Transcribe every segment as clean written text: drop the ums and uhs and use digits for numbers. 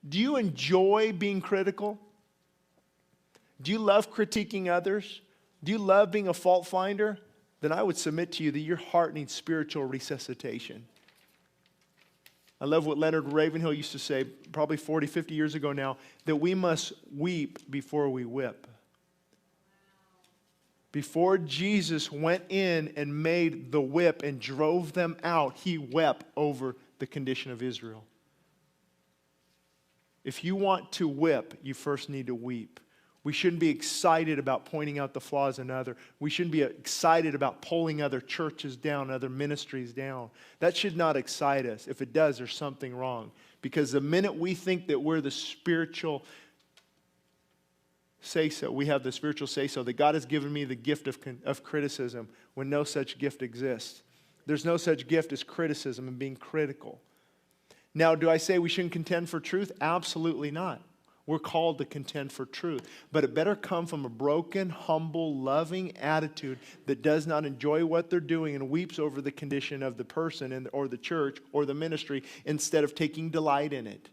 Do you enjoy being critical? Do you love critiquing others? Do you love being a fault finder? Then I would submit to you that your heart needs spiritual resuscitation. I love what Leonard Ravenhill used to say, probably 40, 50 years ago now, that we must weep before we whip. Before Jesus went in and made the whip and drove them out, he wept over the condition of Israel. If you want to whip, you first need to weep. We shouldn't be excited about pointing out the flaws in others. We shouldn't be excited about pulling other churches down, other ministries down. That should not excite us. If it does, there's something wrong. Because the minute we think that we're the spiritual say-so, we have the spiritual say-so, that God has given me the gift of criticism when no such gift exists. There's no such gift as criticism and being critical. Now, do I say we shouldn't contend for truth? Absolutely not. We're called to contend for truth. But it better come from a broken, humble, loving attitude that does not enjoy what they're doing and weeps over the condition of the person or the church or the ministry instead of taking delight in it.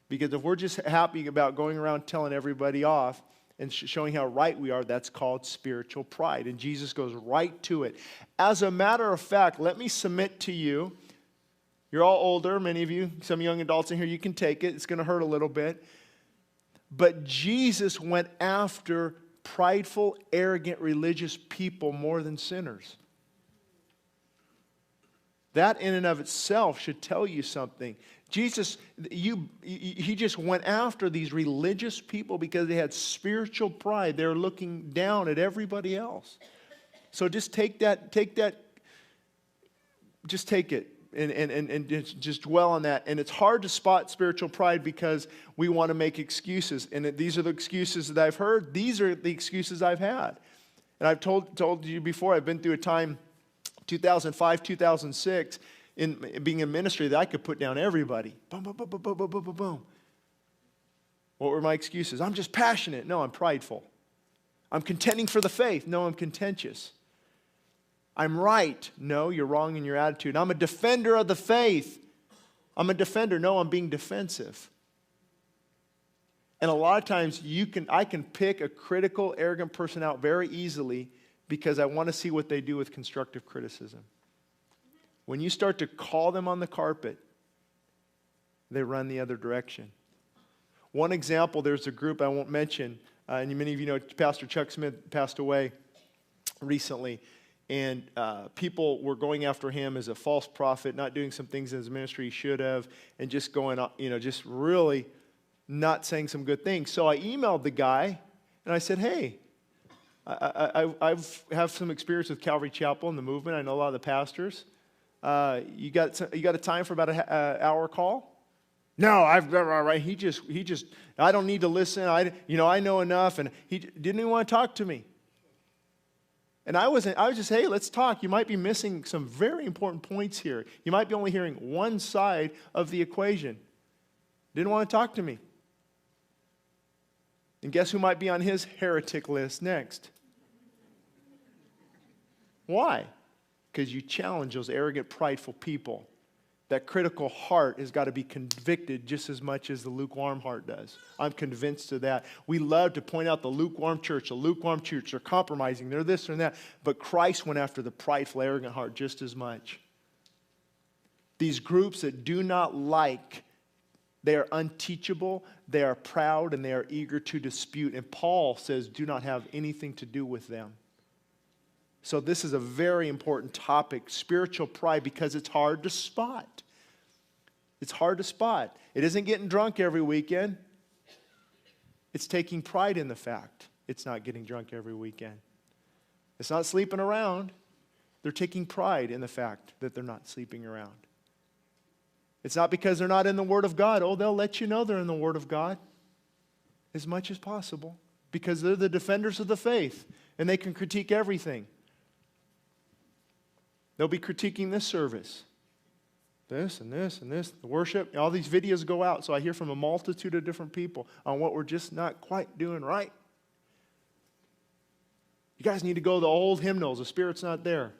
Because if we're just happy about going around telling everybody off and showing how right we are, that's called spiritual pride. And Jesus goes right to it. As a matter of fact, let me submit to you. You're all older, many of you, some young adults in here, you can take it. It's going to hurt a little bit. But Jesus went after prideful, arrogant, religious people more than sinners. That in and of itself should tell you something. Jesus, he just went after these religious people because they had spiritual pride. They were looking down at everybody else. So just take that, just take it. And just dwell on that. And it's hard to spot spiritual pride because we want to make excuses. And these are the excuses that I've heard. These are the excuses I've had. And I've told you before, I've been through a time, 2005, 2006, in being in ministry that I could put down everybody. Boom, boom, boom, boom, boom, boom, boom, boom, boom. What were my excuses? I'm just passionate. No, I'm prideful. I'm contending for the faith. No, I'm contentious. I'm right. No, you're wrong in your attitude. I'm a defender of the faith. I'm a defender. No, I'm being defensive. And a lot of times I can pick a critical, arrogant person out very easily because I want to see what they do with constructive criticism. When you start to call them on the carpet, they run the other direction. One example, there's a group I won't mention, and many of you know Pastor Chuck Smith passed away recently. And people were going after him as a false prophet, not doing some things in his ministry he should have, and just going, just really not saying some good things. So I emailed the guy, and I said, hey, I have some experience with Calvary Chapel and the movement. I know a lot of the pastors. You got a time for about an hour call? No, right. He just. I don't need to listen. I know enough, and he didn't even want to talk to me. And I was just, hey, let's talk. You might be missing some very important points here. You might be only hearing one side of the equation. Didn't want to talk to me. And guess who might be on his heretic list next? Why? Because you challenge those arrogant, prideful people. That critical heart has got to be convicted just as much as the lukewarm heart does. I'm convinced of that. We love to point out the lukewarm church. They're compromising. They're this and that. But Christ went after the prideful, arrogant heart just as much. These groups that do not like, they are unteachable, they are proud, and they are eager to dispute. And Paul says, do not have anything to do with them. So this is a very important topic, spiritual pride, because it's hard to spot. It's hard to spot. It isn't getting drunk every weekend. It's taking pride in the fact it's not getting drunk every weekend. It's not sleeping around. They're taking pride in the fact that they're not sleeping around. It's not because they're not in the Word of God. Oh, they'll let you know they're in the Word of God as much as possible because they're the defenders of the faith and they can critique everything. They'll be critiquing this service. This and this and this, the worship. All these videos go out, so I hear from a multitude of different people on what we're just not quite doing right. You guys need to go to the old hymnals. The Spirit's not there.